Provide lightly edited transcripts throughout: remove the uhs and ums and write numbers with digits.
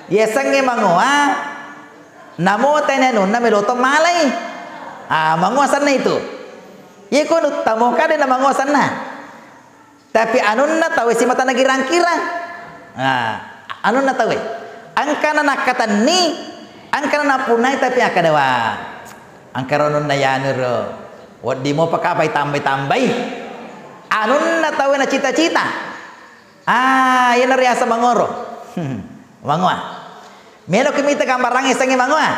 Ye sange mangoa namo tenenun na meloto malai. Mangoa sana itu. Ye kono tamo kade na mangoa sana. Tapi anun na tawe si mata nagirang-kirang. Anun na tawe. Angkana nakatan ni, angkana napunai tapi akadawa. Angkaronun na yanuro. Wadi mo pakapay tambay-tambay. Anun na tawe na cita-cita. Yan na riasa mangoro. Mangoa. Melo kimita gambarang isang mangoa.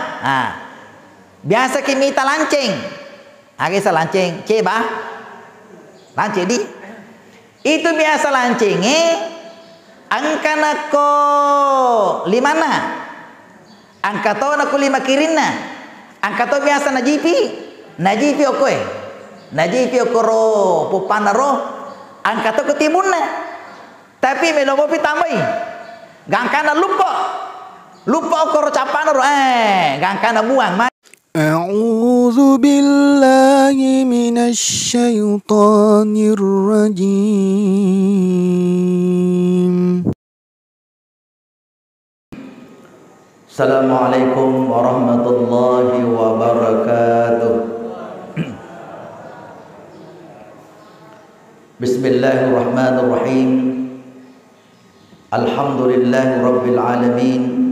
Biasa kimita lancing. Sa lancing, ba? Lancing di. Itu biasa lancing angka ko limana. Angka to na ko lima kirina. Angka to biasa na jipi. Na jipi okoy. Na jipi okoro pupanaro. Angka to ko timunna. Tapi melobo pitambay. Gangkana lupa. Lupa okoro capanaro. Gangkana buang. أعوذ بالله من الشيطان الرجيم. Assalamualaikum warahmatullahi wabarakatuh. Bismillahirrahmanirrahim. Alhamdulillahi rabbil alamin.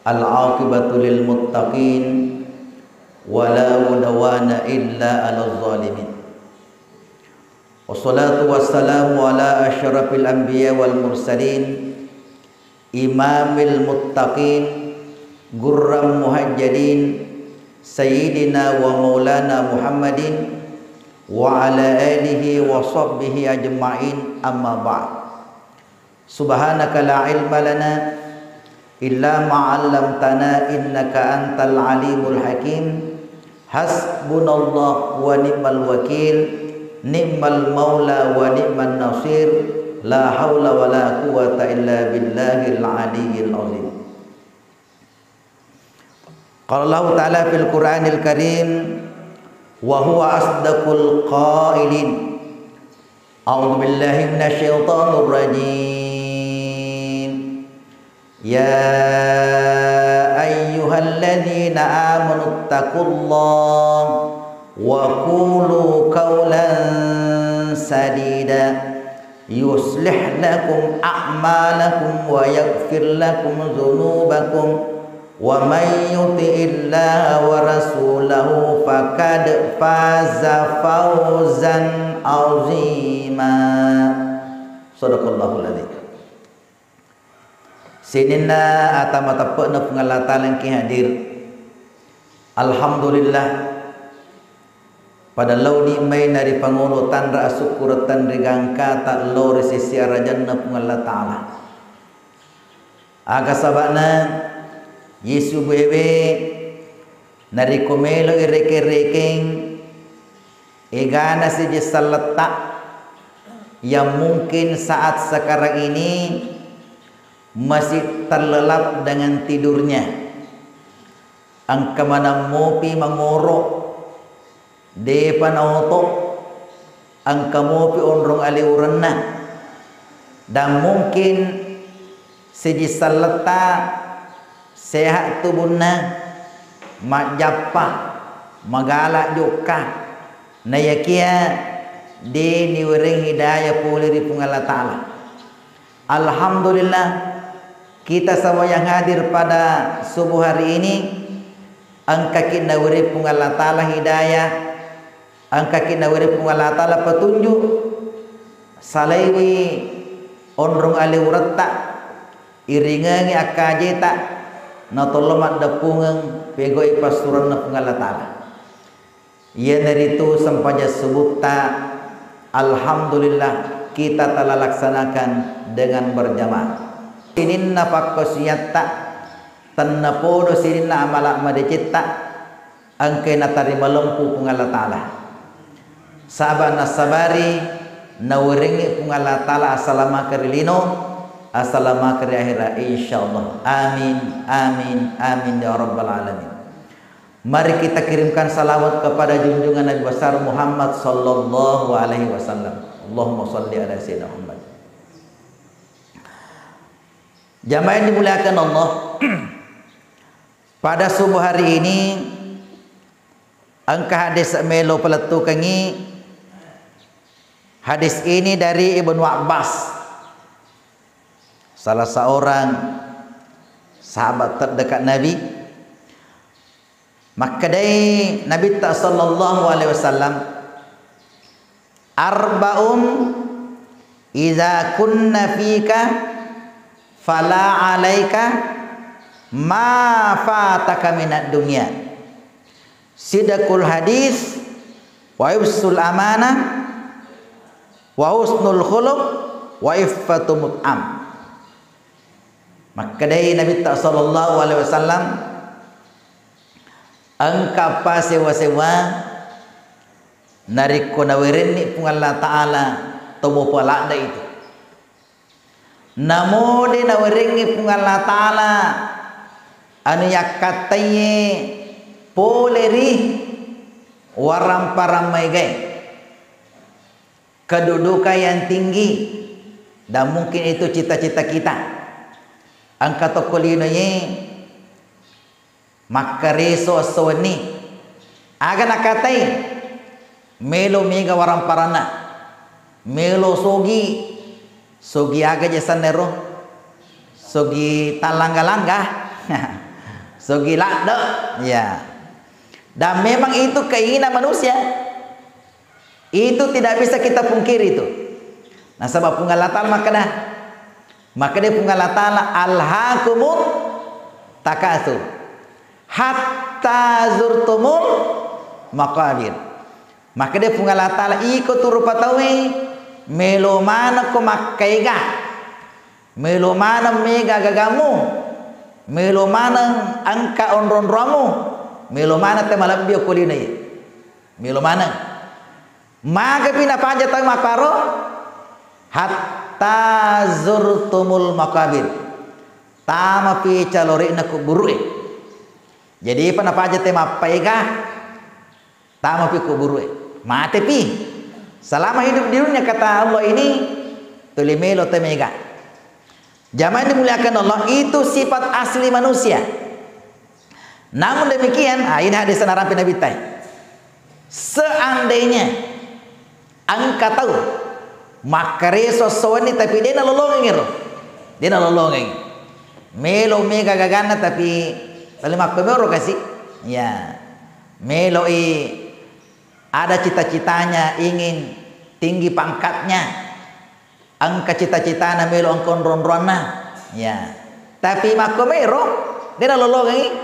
Al-aqibatu lil muttaqin wala udwana illa 'alal zalimin. Wassalatu wassalamu ala asyrafil anbiya wal mursalin imamil muttaqin gurram muhajjalin sayyidina wa maulana Muhammadin wa ala alihi wa sahbihi ajma'in, amma ba'd. Subhanaka la ilma lana illa ma'allamtana innaka antal alimul hakim. Hasbunallah wa ni'mal wakil, ni'mal maula wa ni'man nasir, la haula wa la quwata illa billahil aliyyil azim. Qala Allah ta'ala fil Qur'anil Karim wa huwa asdaqul qailin. A'udzu billahi minasyaitonir rajim. Ya ayyuhalladzina amanu taqullaha wa qulu qawlan sadida yuslih lakum a'malakum wa yaghfir lakum dzunubakum wa may yuti'illaha wa rasulahu faqad faza fawzan 'azima. Shadaqallahul adzim. Sinina atama tapakna pengalatan ki hadir. Alhamdulillah pada launi mai nari pangurutan ra syukuratan rigangka tak lo resisi arajanna pengallah taala. Aga sabana Yesu bebe nari komelo ireke-rekeng egana si salata yang mungkin saat sekarang ini masih terlelap dengan tidurnya. Angka mana mopi mangorok depan auto, angka mopi ondrong ali urenna, dan mungkin siji salata sehat tubuhna majappa magala joka nayakia de niwering hidayah pulih di Allah Ta'ala. Alhamdulillah kita semua yang hadir pada subuh hari ini angka kita urip Allah Ta'ala hidayah, angka kita urip Allah Ta'ala petunjuk salaiwi ondrong ali uretta iringangi akajeta natolomat dapungeng pegoi pasuran na Allah Ta'ala. Ia dari itu sampainya sebukta alhamdulillah kita telah laksanakan dengan berjamaah. Sininna pakkosiyatta tannapodo sininna amala madecita angke na tarima lempu Allah Ta'ala. Sabana sabari nawringi Allah Ta'ala asalama kerilino asalama keri akhirah insyaallah. Amin amin amin ya rabbal alamin. Mari kita kirimkan salawat kepada junjungan Nabi besar Muhammad sallallahu alaihi wasallam. Allahumma shalli ala sayyidina Muhammad. Jamaah yang dimuliakan Allah, pada subuh hari ini angka hadis melo peletukangi. Hadis ini dari Ibnu Abbas, salah seorang sahabat terdekat Nabi. Maka dari Nabi sallallahu alaihi wasallam, arba'un idza kunna fika fala alaika ma fataka minad dunya, sidqul hadis wa hifzul amanah wa husnul khuluq wa iffatu mut'am. Maka dari Nabi sallallahu alaihi wasallam angka pa sewa-sewa nariko nawirin ni pung Allah Ta'ala tomo pala da itu. Namo de nawirin ni pung Allah Ta'ala anu yakataye poleri waram paramai gai kedudukan yang tinggi, dan mungkin itu cita-cita kita. Angka tokolino ye makareso sowani aga nakatai melo mega waram parana melo sogi aga jasanero sogi talangga-langga sogi lakda ya. Dan memang itu keinginan manusia, itu tidak bisa kita pungkiri itu. Nah sebab punggalatan maka dia punggalatan alhaakumut takatsur hatta zurtumul maqabir. Maka dia punggalatan iko turu patawi melo mana ko makkaiga, melo mana mega gagamu, melo mana angka onron-ramu, melo mana te malabio kulinai, melo mana maka pina panja tahu makaro hatta zurtumul maqabir tama pi calori na kuburu. Jadi pana panja te mapaiga tama pi kuburu mate pi selama hidup di dunia kata Allah ini tulimelo te mega. Jamaah dimuliakan Allah, itu sifat asli manusia. Namun demikian, ini hadis narampi Nabi Tai. Seandainya angka tahu makareso sowani tapi dia nolongin ero, dia nolongin melo mega gagana tapi terima pemero kasih ya melo ada cita-citanya ingin tinggi pangkatnya, angka cita-citana melo angkon ron-rona ya, tapi makomero dia nolongin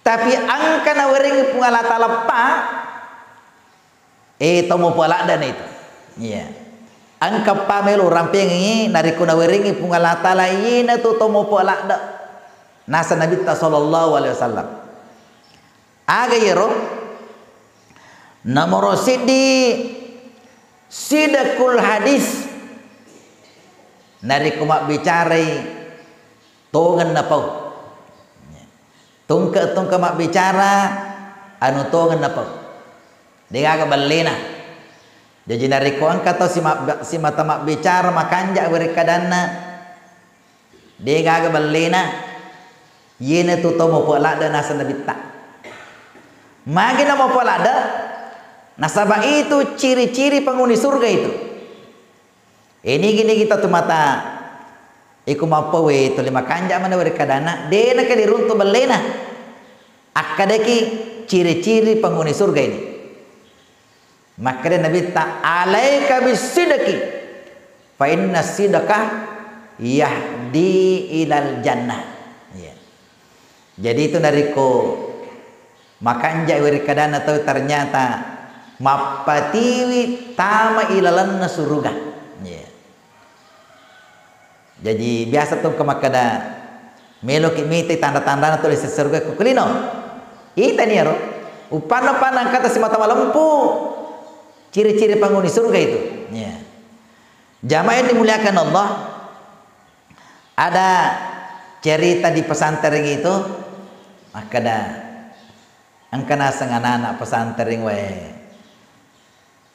tapi angka nawering pungalata lepa tomo pala dan itu ya. Angka pamelo ramping ini nariko naweringi pungalata lain itu tomo pala da nasa Nabi sallallahu alaihi wasallam aga yero namoro sidakul hadis nariko mak bicarai tongan napau tungka mak bicara anu tongan napau dia agak balena. Jadi nariko angka to si mata mak bicara makanja berkadana dia agak balena yene tu tomo pola da nasa nabita magi namo pola da nasaba itu ciri-ciri penghuni surga itu. Ini gini kita tu mata iku mapawe tu lima kanja mana berkadana dia nak diruntu balena akadeki ciri-ciri penghuni surga ini. Maka Nabi ta alaika bisidqi fa inna sidqa yahdi ilal jannah ya. Jadi itu nariko makanja wirikadana tahu ternyata mapatiwi tama ilalanna surga ya. Jadi biasa tuh kemakada melo kimite tanda-tanda tulis surga kukulino ita nih ro upana-pana kata si mata malampu ciri-ciri penghuni surga itu ya. Jamaah yang dimuliakan Allah, ada cerita di pesantren itu maka ada angkana sengana anak pesantren we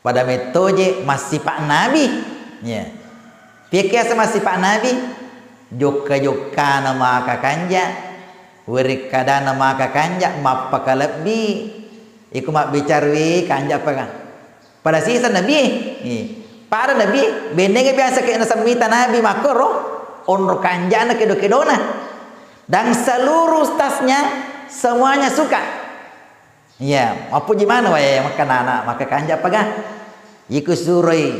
pada metode masih Pak Nabi ya. Pikir masih Pak Nabi Jokka nama kakanja, wirikada nama kakanja, mapaka lebih. Iku mak bicarwi kanja apa kan? Pada sisa Nabi, para Nabi, benenge biasa kena samita Nabi makoro, onro kanja na kedo-kedona, dan seluruh stasnya semuanya suka. Ya, apa gimana wae makan anak maka kanja apa kan? Iku suroi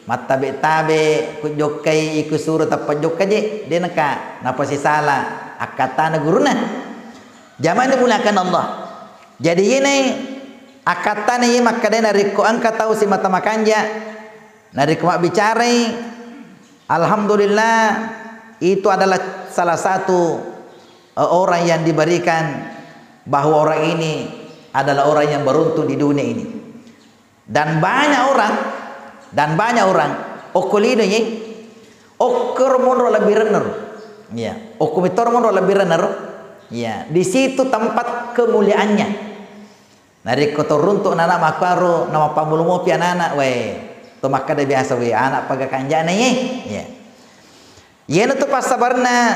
mata tabe ku jokai iku suruh tapat jokka je dia naka napa si salah akatana guruna. Zaman dimulakan Allah. Jadi ini akatan ini maka dia nariko angka tahu si mata makanja nariko mak bicarai. Alhamdulillah itu adalah salah satu orang yang diberikan bahwa orang ini adalah orang yang beruntung di dunia ini. Dan banyak orang okulino ye okur munro lebih renner. Ya, okumitor munro lebih renner. Ya, di situ tempat kemuliaannya. Nari kotor untuk anak makaro nama pamulumo pi anak we to maka de biasa we anak paga kanjana ye ya yena to pas sabarna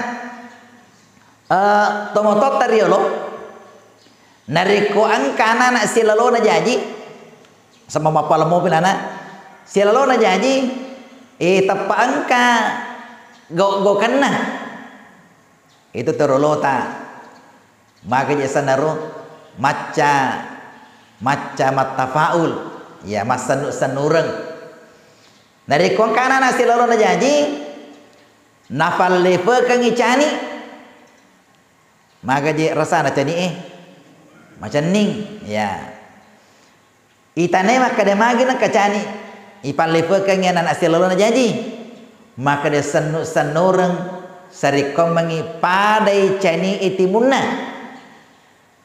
to motot tariolo nari ko angka anak silalo na jaji sama mapalamo pi anak silalo na jaji tapa angka go kanna itu terolota maka jasa naro maca matafaul ya masan sanureng dari kong kana nasi lolo na janji nafal lepe kang icani maka je rasa na cani macam ning ya itane maka de magi na kacani ipal lepe kang yana nasi lolo na janji maka de sanureng sari komangi padai cani itimunna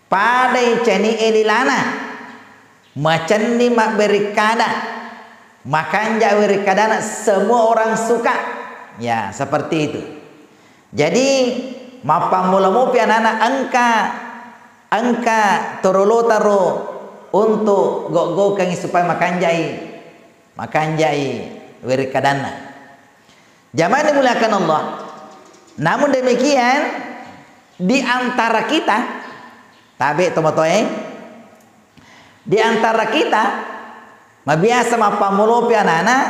padai cani elilana macam ni mak berikada makan jauh berikada semua orang suka ya seperti itu. Jadi mapang mulamu pian anak angka torolo taro untuk go kangi supaya makan jai berikadana. Zaman dimuliakan Allah. Namun demikian di antara kita tabe tomotoe di antara kita mabiasa mapamulopi anak-anak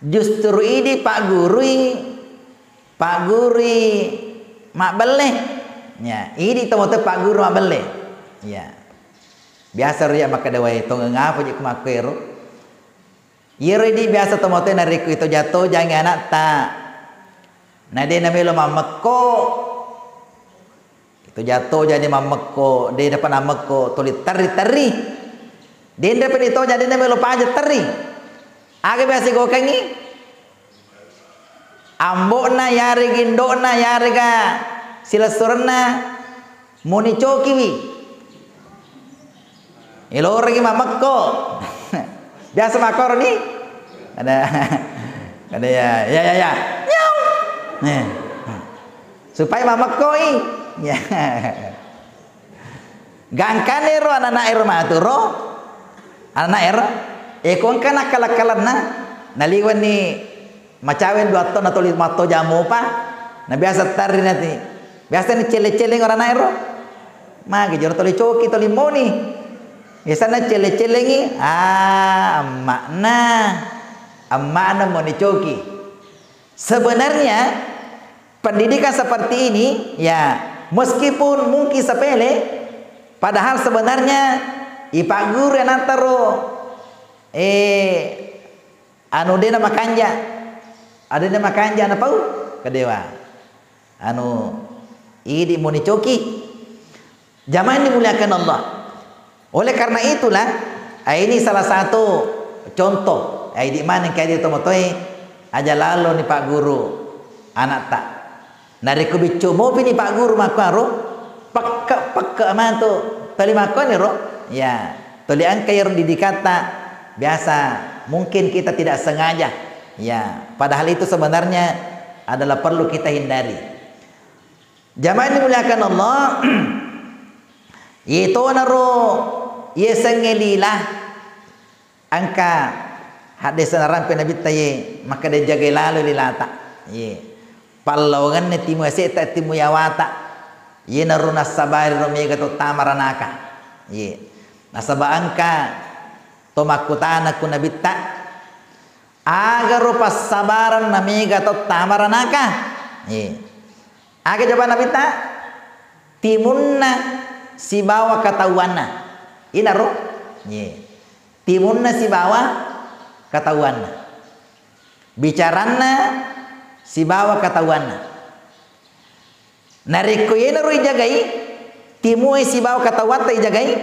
justru ini Pak Guru mak beleh ya ini tomoto Pak Guru mak beleh ya biasa ria maka dewai tong ngapa je kumakero yero di biasa tomoto nariku itu jatuh jangan anak tak nah dia namelo mameko itu jatuh jadi mameko dia depan mameko tulis tari dia depan itu jadi namelo paja tari aga biasa go kangi ambona yare gindona yare ga silasurna muni cokiwi ilo lagi mameko biasa makor nih ada ya nih supaya mameko ya gangkane ro anak ero maturo anak ero kon kana kalakalanna naliwan ni macawen 2 ton atau 5 ton jamu pa na biasa tari nanti biasa ni cele-cele orang anak ero magi jero toli coki toli moni biasa na cele-celengi emakna moni coki sebenarnya pendidikan seperti ini ya meskipun mungkin sepele padahal sebenarnya Pak Guru yang antaro anu dena makanja ada dena makanja apa kedewa anu idi muni coki zaman dimuliakan Allah. Oleh karena itulah ini salah satu contoh di mana kayak dia tomotoi aja lalu nih Pak Guru anak tak nari kubicu mau pini Pak Guru makaro peka mantu tali makone ro ya tali angka yang didikata biasa mungkin kita tidak sengaja ya padahal itu sebenarnya adalah perlu kita hindari. Jamaah dimuliakan Allah itu naro yesengelilah angka hadis narampe Nabi taye maka dia jaga lalu lilata ye Pallawangan ne timu seta timu yawata. Ye naru nasabari romega to tamaranaka. Ye. Nasabaanka to makutana kunabitta. Agar pas sabaran namega to tamaranaka. Ye. Aga jawaban nabitta. Timunna si bawa katawanna. Inaru. Ye. Timunna si bawa katawanna. Bicaranna si bawa katawanna. Nariko yena ru ijagai, timui si bawa katawata ijagai,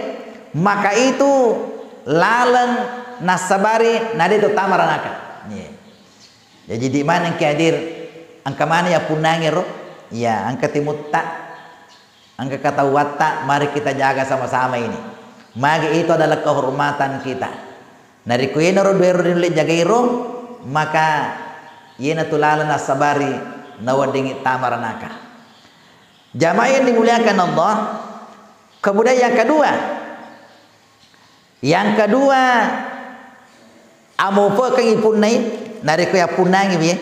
maka itu lalang nasabari nade to tamaranaka. Jadi di mana yang hadir angka mana ya punangi ro? Ya, angka timutta, angka katawata, mari kita jaga sama-sama ini. Maka itu adalah kehormatan kita. Nariko yena ru dua ru jagai ro, maka yena tulala nasabari nawadingi tamaranaka. Jamaah yang dimuliakan Allah. Kemudian yang kedua amopo kang ipunai nari ko ya punangi bi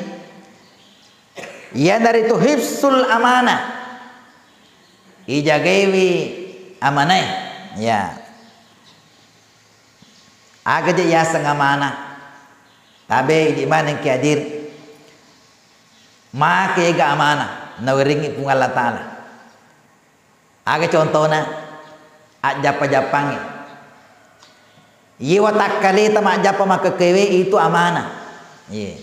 ya dari itu hifsul amanah ijagawi amanah ya aga je ya sang amanah tabe di mana yang hadir maka ega amanah nawaringi pung Allah Ta'ala. Aga contohnya ajapa-japangi. Iwa takalita ma ajapa makakewe itu amanah. Ye.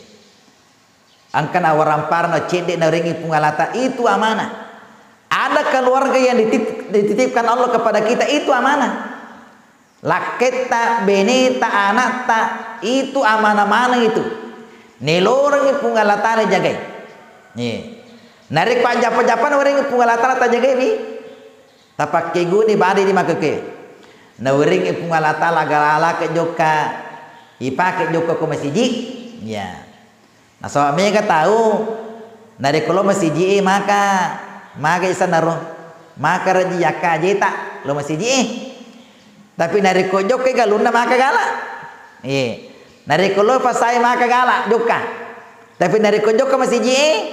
Angkan awaramparna cedek naringi pungalata itu amanah. Ada keluarga yang dititipkan Allah kepada kita itu amanah. Laketa beneta anakta itu amanah mana itu. Nelorangi pungalata jagai. Ye. Narik pa japa-japan waringi pungalata jagai bi. Tapak kegu ni badi di makake. Na wering ipungalata lagalala ke joka ipake joka ko masiji. Ya. Nah so mega tahu nari kalau masiji maka isa naro maka raji yaka jeta lo masiji. Tapi nari ko joka galuna maka gala. Nari kalau pasai maka gala joka. Tapi nari ko joka masiji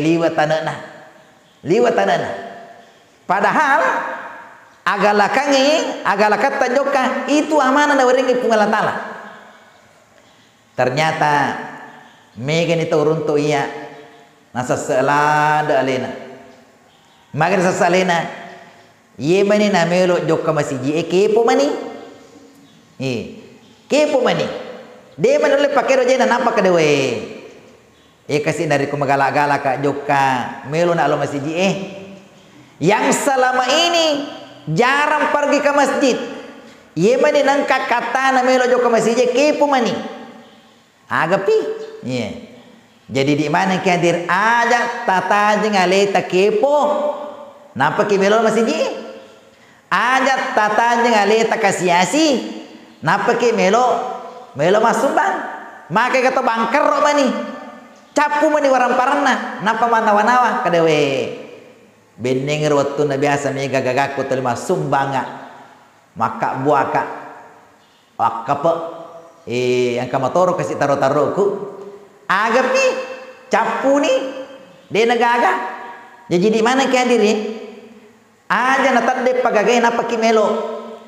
liwat tanana. Padahal agalakat tajoka itu amanah na waringi pungalatala. Ternyata megan itu urunto iya nasa selada alena. Magan sa salena ye mani na melo joka masiji kepo mani. Kepo mani. De manule pakero jena nampak kadewe. Kasih dari kumagala-gala ka joka melo na alo masiji yang selama ini jarang pergi ke masjid. Ye mani nangka kata na melo jo ke masjid kepo mani. Agapi. Jadi di mana hadir aja tata jeung aleta kepo. Napa ki melo masjid? Aja tata jeung aleta kasiasi. Napa ki melo masumbang. Make kata bangker ro mani. Capu mani waramparna. Napa manawa-nawa kadewe. Beninger waktu na biasa mega gagaku terima sumbanga maka buaka akape ang kamatoro kasi taro-taro ku agapi capu ni de nagaga jadi di mana kehadiri aja na tande pagagay na pakimelo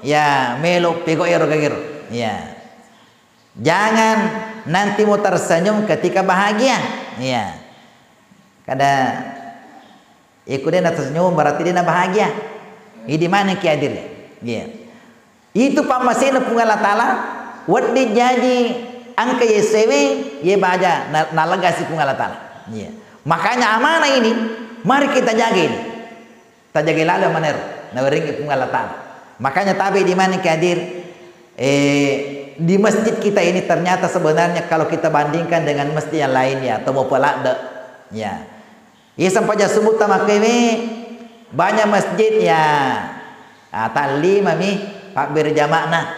ya melo pego ero gagero ya jangan nanti mau tersenyum ketika bahagia ya kada ikutin atas senyum berarti dia bahagia. Ini mana kiadir? Ya. Itu pamasena pungal tala. Wat jadi angka YCW ye baja nalagasi pungal tala. Ya. Makanya amanah ini mari kita jaga ini. Kita jaga lalu maner nawaring pungal tala. Makanya tabi di mana kiadir? Di masjid kita ini ternyata sebenarnya kalau kita bandingkan dengan masjid yang lainnya atau mau pelak ya. Sampai sebut sama kami banyak masjid ya tak lima mi pak berjamaah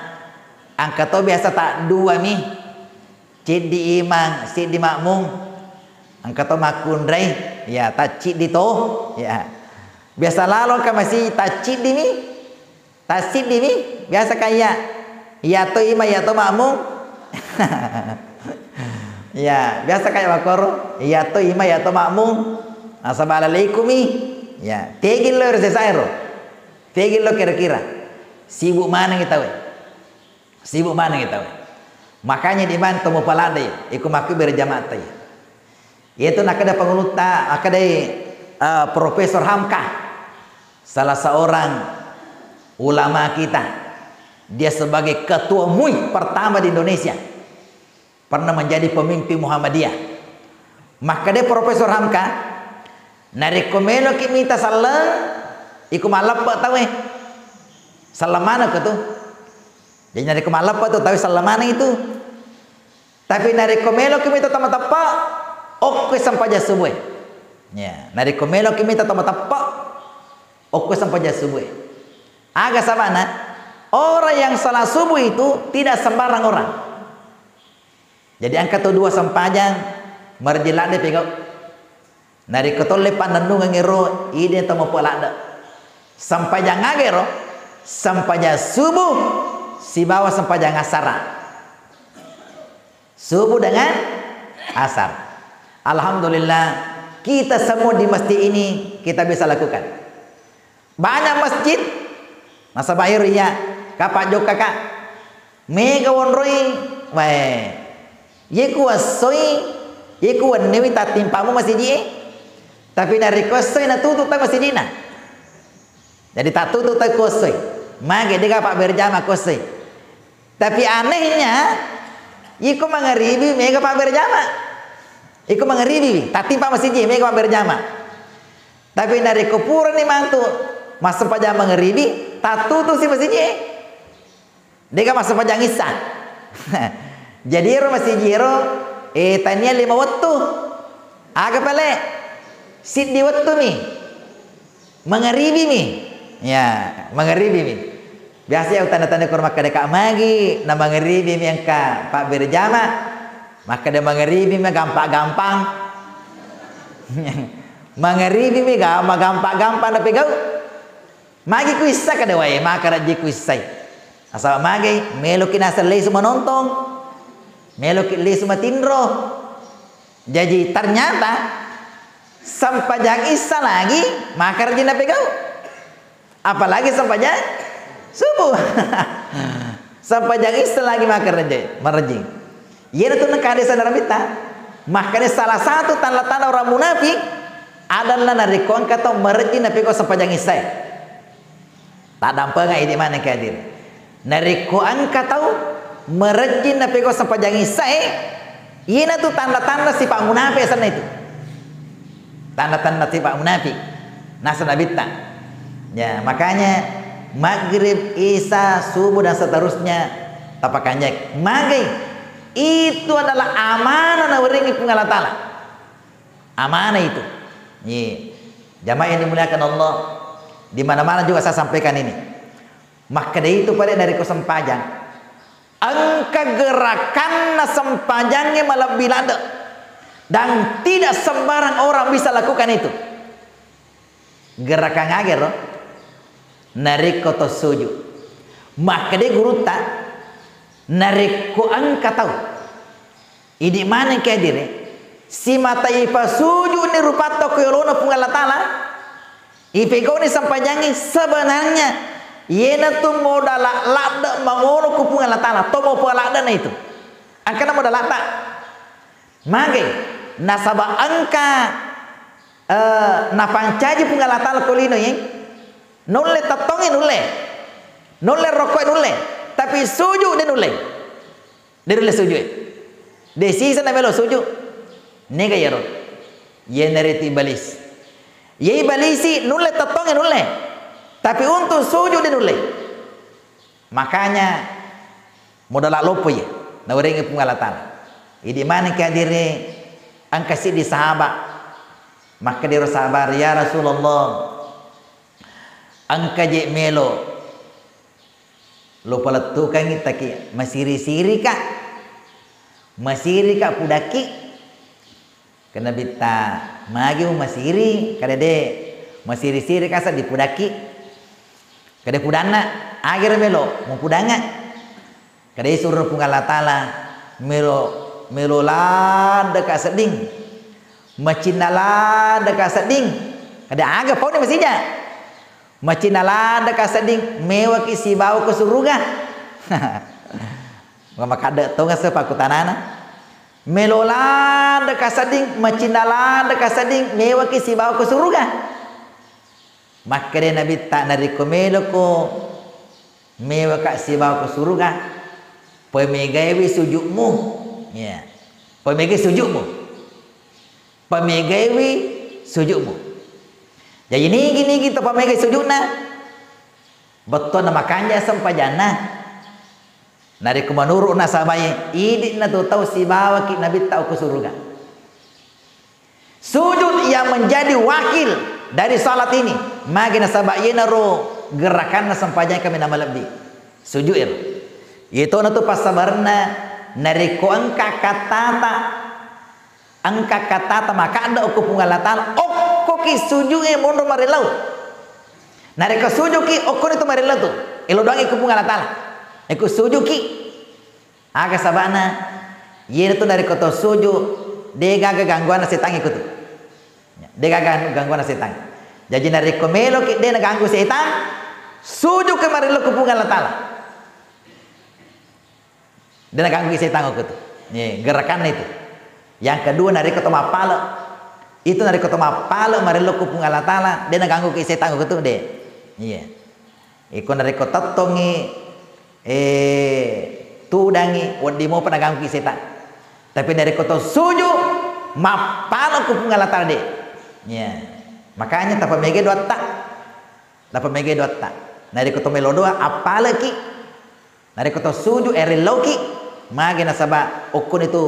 angka to biasa tak dua mi cid di imang cid di makmum angka to makundrai ya tak cid di to ya biasa lalu kan masih tak cid di mi tak cid di mi biasa kayak ya to imang ya to makmum Ya, biasa kayak wakor. Ya to ima ya to makmum. Assalamualaikumi. Ya, tegil lo resesairo. Tegil lo kira-kira. Sibuk mana kita we? Sibuk mana kita we? Makanya di mana temu palada ya? Iku maku berjamaah ya. Itu nak ada penguluta, ada Profesor Hamka, salah seorang ulama kita. Dia sebagai ketua MUI pertama di Indonesia. Pernah menjadi pemimpin Muhammadiyah. Maka dia Profesor Hamka narekomelo ki minta salam iku malap tahu salam mana ke tuh. Jadi narekomalo apa tuh tahu salam mana itu. Tapi narekomelo ki minta tama-tapa oke sampai subuh. Ya, narekomelo ki minta tama-tapa oke sampai subuh. Agak sabana orang yang salah subuh itu tidak sembarang orang. Jadi angka tu dua sampajang marjilak de pegau. Nari ketole pandanung ngero ide tomo polada. Sampajang ngagero sampajang subuh si bawa sampajang asar. Subuh dengan asar. Alhamdulillah kita semua di masjid ini kita bisa lakukan. Banyak masjid masa bayar ya kapak jok kakak mega wonroi wae yeku asoi yeku newi tatimpamu masih die tapi dari kosoi na tutup tak masih dina jadi tak tutup tak kosoi mage dia kapak berjama kosoi tapi anehnya yeku mengeribi mega pak berjama yeku mengeribi tatimpa masih die mega pak berjama tapi dari kupura ni mantu masuk pajama mengeribi tak tutup si masih die dia masuk pajang isa. Jadi ro masih jiro tanya 5 waktu. Aga pale sit di waktu mi. Mengeribi mi. Ya, mengeribi mi. Biasa ya tanda-tanda kurma kadeka magi na mengeribi mi angka Pak berjama. Maka dia mengeribi mi gampang-gampang. Mengeribi mi gampang-gampang na pegau. Magi kuisa kada wae maka raji kuisai. Asal magai melokin asal lei semua nonton, melokin lei semua tindro. Jadi ternyata sampajang isa lagi maka rajin pegau. Apalagi sampajang subuh. Sampajang isa lagi maka rajin merajin. Ia itu nak ada sadar kita. Makanya salah satu tanda-tanda orang munafik adalah narikon kata merajin pegau sampajang isa. Tak dampak ngai di mana kehadir. Nariko angka tahu merejin na pego sampajang isai ina tu tanda-tanda sifat munafik sana itu tanda-tanda sifat munafik nasa nabita ya makanya maghrib isya subuh dan seterusnya tapakannya magai itu adalah amanah na weringi pengalat ta'ala amanah itu jamaah yang dimuliakan Allah di mana-mana juga saya sampaikan ini. Maka dari itu pada dari kesempajang angka gerakan sempajangnya malah bilada dan tidak sembarang orang bisa lakukan itu gerakan agar nariko to suju maka dia guru tak nariko angka tahu ini mana keadire si mata ipa suju ni rupato kuyolono pungalatala ipego ni sempajangnya sebenarnya yena tu modal lada mangolo kupungan latala tomo polada na itu angka na modal lata mage nasaba angka na pancaji pungan latala kolino yang nulle tatongi nulle rokok nulle tapi suju de nulle suju de sisa na melo suju nega yaro yenere ti balis ye balisi nulle tatongi nulle tapi untuk sujud dia nulai. Makanya modal lopo ya. Na urengi pengalatan. Idi mana kadire angka si di sahabat. Maka dia sahabat ya Rasulullah. Angka je melo. Lupa letukan kita ki masiri-siri kak. Masiri kak pudaki. Kena bita magi masiri kada de masiri-siri kasa di pudaki. Kada pudana akhir melo mau pudanga kada suruh pungal latala melo melola dekat seding, macinala dekat seding. Ada agak pau ni mestinya. Macinala dekat seding mewaki si bau ke surga. Mama kada tahu ngasa pakutanana. Melola dekat seding, macinala dekat seding mewaki si bau ke surga. Maka dia Nabi tak nariko melo ko mewaka si bau ke surga. Pemegai sujudmu. Ya. Pemegai sujudmu. Pemegai sujudmu. Jadi gini kita pemegai sujudna. Betul nama kanja sempajana. Nari kumanuru nasabai idik na tu tahu si bawa ki Nabi tahu ke surga. Sujud yang menjadi wakil dari salat ini. Magi nasabai naro gerakan sempajana kami nama lebih. Sujud itu na tu pasabarna nari ko angka katata maka ada uku pungalatan okko ki sujud mondo marilau. Nari ko sujud ki okko itu marilau tu. Ilo doang iku pungalatan. Iku sujuki aga sabana yaitu dari koto suju dia gaga gangguan setan ikut dia gaga gangguan setan jadi dari komelo dia ganggu setan suju kemarin lo kupungan latala dia ganggu setan ikut gerakan itu yang kedua dari koto mapala itu dari koto mapala kemarin lo kupungan latala dia ganggu setan ikut deh iya ikut dari koto tongi tudangi wadi mau penagang setan tapi dari koto suju mapalo ku pungalatar de ya makanya tapa mege dua tak dari koto melodoa apalagi dari koto suju eriloki mage nasaba ukun itu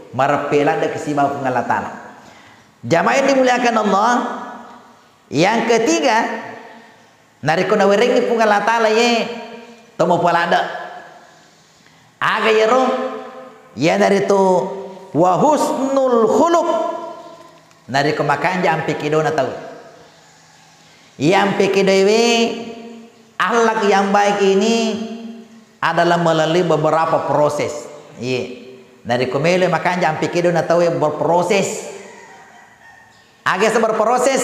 marpela de kesiba pungalatar jamaah yang dimuliakan Allah yang ketiga dari kono werengi pungalatar ye tomo palada aga yero ya dari tu wa husnul khuluq dari kemakan jam pikidona tahu yang pikidewe akhlak yang baik ini adalah melalui beberapa proses iya dari komelo makan jam pikidona tahu berproses aga berproses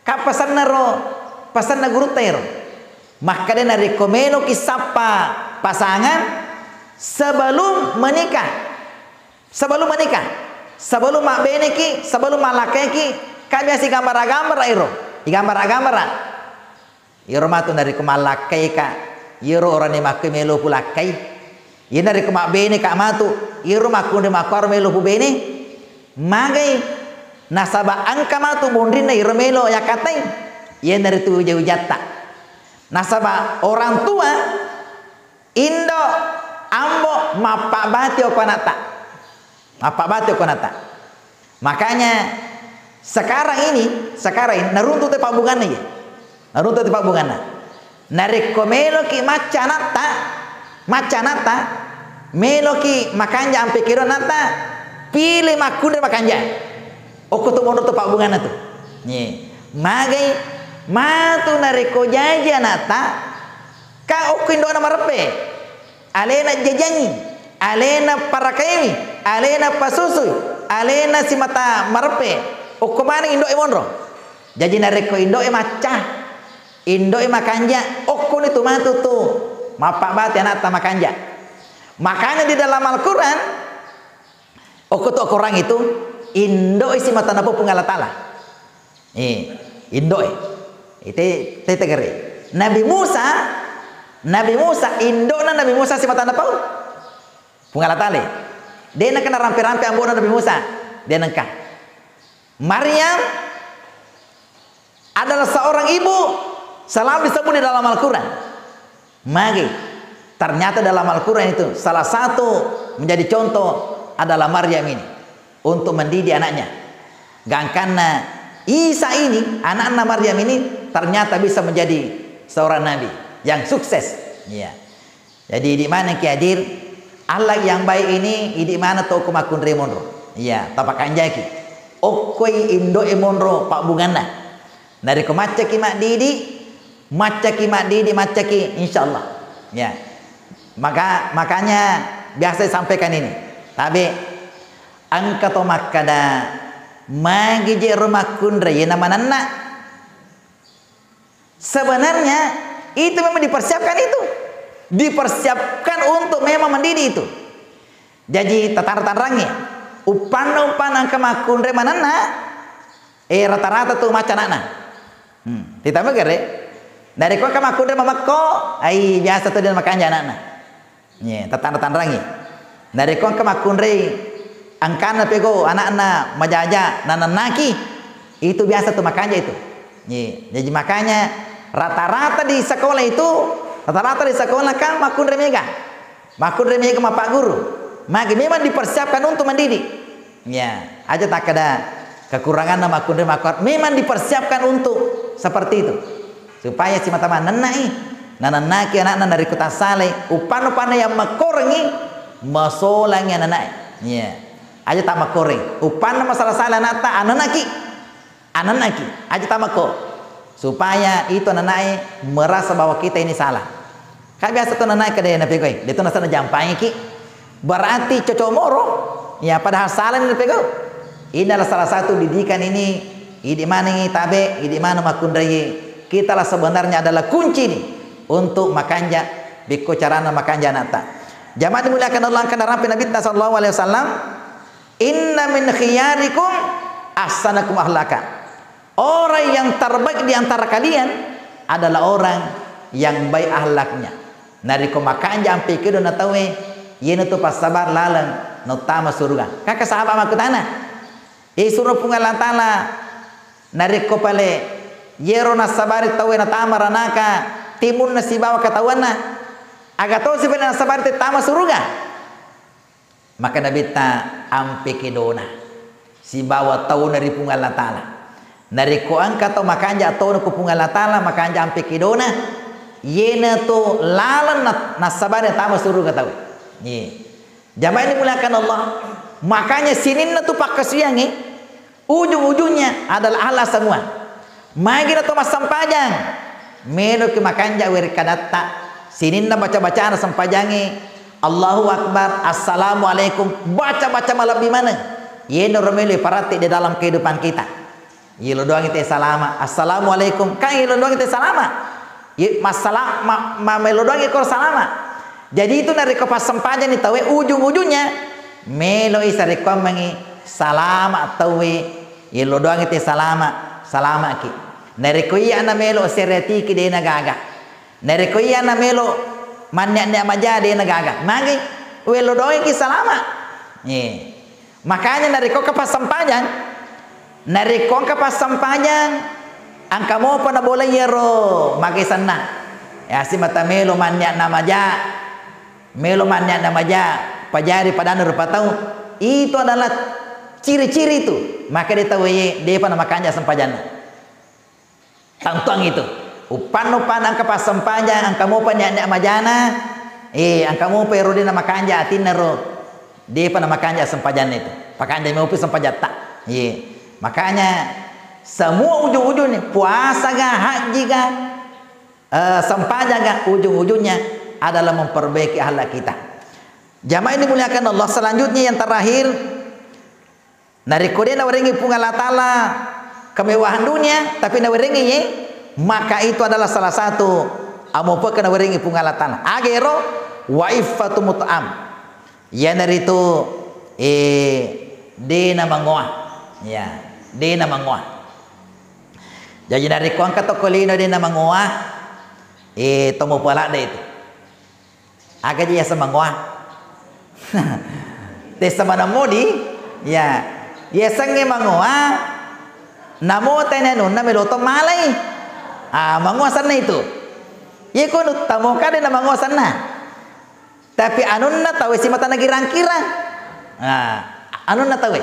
kapasan naro pasan na guru tero maka dia dari komelo kisapa pasangan sebelum menikah sebelum mak beneki sebelum malakeki kami asih gambar-gambar iro matu dari kumalakai ka iro orang ni makai melo pulakai ini dari kumak bene kak matu iro maku ni makar melo pu bene magai nasaba angka matu bondrina iro melo ya katai ini dari tu jauh jata nasaba orang tua indo ambo mapak bati okonata makanya sekarang ini naruntu te pabungan nari komelo ki macanata melo ki makanja ampe kiro nata pilih makunde makanja okutu mondo te pabungan tu nye magai matu nariko jaja nata ka okindo na marpe alena jajangi alena parakaiwi alena pasusui alena simata marpe okomani indo emonro jaji nariko indo macah indo makanja okon itu matu tu mapak bati nata makanja makanya di dalam Al-Quran okutu orang itu indo isi mata napo pungalatala indo itu tegere Nabi Musa indona Nabi Musa si mata apa pungalatale dia nak kena rampe-rampe ambona Nabi Musa dia nengkah Maryam adalah seorang ibu selalu disebut di dalam Al-Quran magi ternyata dalam Al-Quran itu salah satu menjadi contoh adalah Maryam ini untuk mendidik anaknya gangkana Isa ini anak-anak Maryam ini ternyata bisa menjadi seorang nabi yang sukses ya jadi di mana ki hadir Allah yang baik ini di mana to kumakun remonro ya tapakan jaki okoi indo emonro pak bungana dari kemacaki mak didi macaki insyaallah ya makanya biasa sampaikan ini tapi angka to makkada magi je rumah kundra ye nama nana. Sebenarnya itu memang dipersiapkan itu. Dipersiapkan untuk memang mendidik itu. Jadi tatar rangi upan angka makundre manana rata-rata tuh macan anak. Ditambah kere dari kau kama kundre mamako ai biasa tuh dia makan anak. Nya tatar rangi. Dari kau kama kundre angkana pego anak-anak majaja nananaki itu biasa tuh makannya itu. Jadi makanya rata-rata di sekolah itu kan makundre mega sama pak guru. Maka memang dipersiapkan untuk mendidik. Ya, aja tak ada kekurangan nama kundre makot. Memang dipersiapkan untuk seperti itu. Supaya si mata-mata nananaki anak-anak dari kota saleh upan-upan yang makorengi masolangnya nanai. Ya. Aja tak makoreng. Upan masalah saleh ananaki aja tak mako. Supaya itu nanai merasa bahwa kita ini salah. Kan biasa tuh nanai ke dia nabi koi. Dia tuh nasa jampai ki. Berarti cocok moro. Ya padahal salah ini pego. Ini adalah salah satu didikan ini. Idi mana ini tabe, idi mana makundrai. Kita lah sebenarnya adalah kunci nih untuk makanja biko carana makanja nata. Jamaah dimuliakan Allah karena Nabi sallallahu alaihi wasallam, inna min khiyarikum ahsanakum akhlaqan. Orang yang terbaik di antara kalian adalah orang yang baik akhlaknya. Nariko makanja ampe kedo na tawe yena tu pas sabar lalang no tama surga. Kakak sahabat makutana. Suruh pungalan tala nariko pale yero na sabari tawe na tama ranaka timun na sibawa katawana agato si na sabari te tama surga. Maka Nabi ta ampe kedona sibawa tahu nari pungalan tala. Nariko angka to makanja tahu na pungalan tala makanja ampe kedona yena tu lalan na sabari tama surga tahu. Jamaah ini muliakan Allah. Makanya sinin na tu pak kasiangi ujung-ujungnya adalah Allah semua. Magi na tu mas sampajang melo ke makanja wer kadatta sinin na baca-bacaan sampajangi Allahu Akbar assalamualaikum baca-baca malam di mana yeno romelo parati di dalam kehidupan kita. Yelo doang itu salama assalamualaikum kan yelo doang itu salama masalah melo doang ikor salama. Jadi itu dari kopas sempajan nih tawe ujung-ujungnya melo isa rekomengi salama tawe yelo doang itu salama ki. Nari koi ana melo sereti ki de nagaga. Nari koi ana melo mannya maja de nagaga. Magi welo doang ki salama. Makanya nari ko kapas sempajan nari ko kapas sempajan angka mo pa na boleh yero magi sana. Ya si mata melo mannya namaja melo mannya namaja pajari padana rupa tahu itu adalah ciri-ciri itu maka dia tahu dia pada makanya sempajana tantang itu upan angka pas sempajang angka mau panyak majana angka mau perudina makanja atinero dia pada makanya sempajana itu pakanja mau sempajata makanya semua ujung-ujungnya puasa gak haji gak sempajang gak ujung-ujungnya adalah memperbaiki akhlak kita. Jamaah ini muliakan Allah. Selanjutnya yang terakhir nari kode na warengi pungal ta'ala kemewahan dunia tapi na warengi maka itu adalah salah satu amopa kana warengi pungal ta'ala agero waifatu mut'am ya nari itu dena mangoa ya dena mangoa jadi dari kuang katokolino dena mangoa tomo pala de itu agak dia semangwa desa mana modi ya sange mangwa namo tenenu namelo to malai mangwa sana itu ye kono tamo kade na mangwa sana tapi anunna tawe si mata nagirang-kirang anunna tawe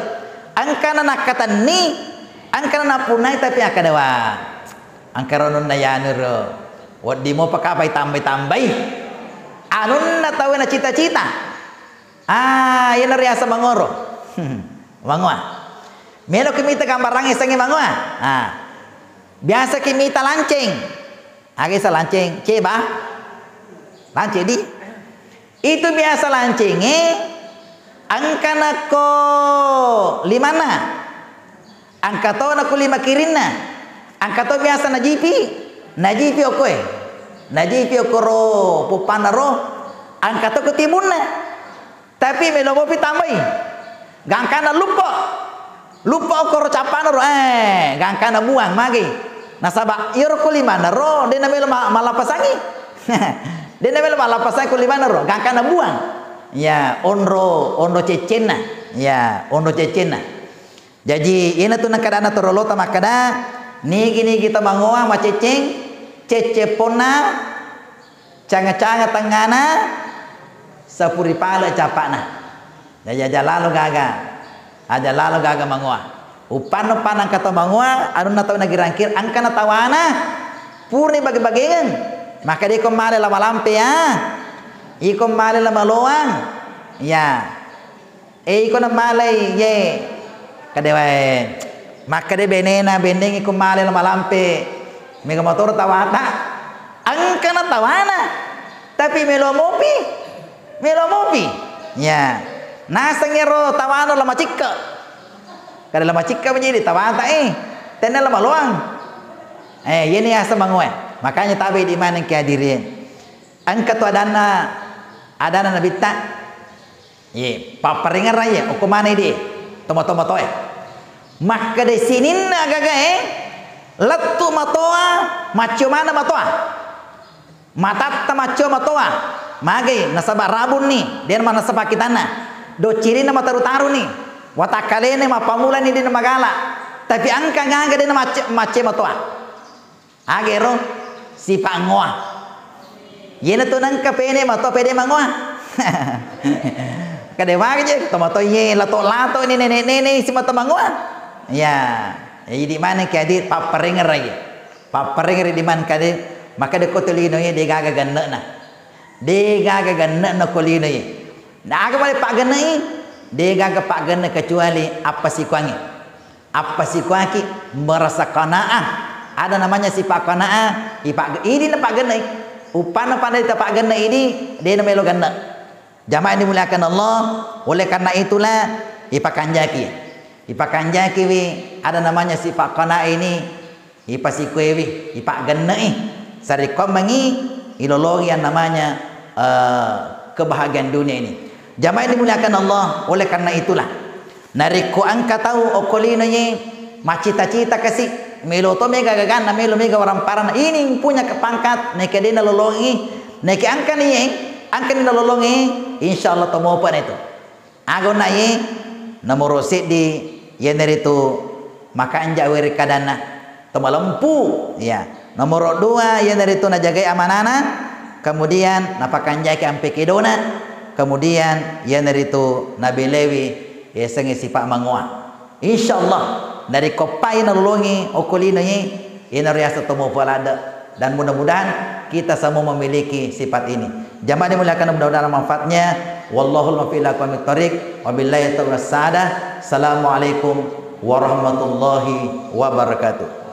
angkana nakatan ni angkana napunai tapi akadawa angkaronun na yanuro wadi mo pakapai tambay anun na tawe na cita-cita yan na riasa mangoro mangwa melo kimita gambarang isang mangwa biasa kimita lancing agi sa lancing ba lancing di itu biasa lancing angkana ko limana, angkato na ko lima kirinna, angkato biasa najipi okoe, najipi okoro pupanaro, angkato ko timunna, tapi melomopi tamai, gangkana lupa okoro capanaro, gangkana buang magi, nasaba iro ko limana ro, dena melo malapasangi, dena melo malapasangi ko limana ro, gangkana buang. Ya, ondo cecena. Ya, ondo cecena. Jadi, ini tuh nakadana torolota makada nigi kita mangoa maceceng, cecepona, canga-canga tangana, sapuri pala capana. Jadi aja lalu gaga mangoa. Upan kata mangoa, anu na tahu nagirangkir, angka na tawana, purni bagi-bagian. Maka dia kembali lama lampe ya. Iko malay la maluang, ya. Iko na malay ye. Kadeway, makade benena bendeng iko malay la malampe. Mega motor tawata, angka na tawana. Tapi melomopi, ya. Nasa ngero tawana la macika. Kada la macika menjadi tawata tena la maluang. Ini asa mangoe. Makanya tabi di mana kehadirin. Angka tu adana nabita ye paperingan raya okomane di tomo maka de sinin agaga latu matoa macho mana matoa matatta macho matoa mage nasaba rabun ni den mana sapakitana do ciri na mataru-taru ni watakalene mapamula ni den magala tapi angka gaga den mace matoa agero si pangoa yena tu nang kapene mato pede mangoa kadewa je tomato ye lato ini nene si mato mangoa ya di mana kadir paperingar di mana kadir maka de kotolino ye de gaga ganna na kolino ye na aga balik pak ganna de gaga pak ganna kecuali apa si kuangi merasa qanaah ada namanya sifat qanaah ini na pak ganna upana pandai tapak ganna ini dia namelo ganna. Jamaah yang dimuliakan Allah, oleh karena itulah ipakanjaki wi ada namanya sifat qana ini ipasikwe wi ipak ganna sari komangi ilologi yang namanya kebahagiaan dunia ini. Jamaah yang dimuliakan Allah, oleh karena itulah nariko angka tahu okolino ye macita-cita kasih melo to mega gagana melo mega orang parana ini punya kepangkat neke dina lolongi neke angka ni lolongi insyaallah to mo pan itu agona ye nomor di yener itu maka anja weri kadana to malempu ya nomor 2 yener itu najagai amanana kemudian napakanja ke ampe kedona kemudian yener itu nabilewi ya sengi sifat mangoa insyaallah dari kopai nalulungi okolino ye inariasa tomo palada dan mudah-mudahan kita semua memiliki sifat ini. Jamaah dimuliakan mudah-mudahan manfaatnya. Wallahul muwaffiq ila aqwamit thoriq. Wabillahi taufiq. Assalamualaikum warahmatullahi wabarakatuh.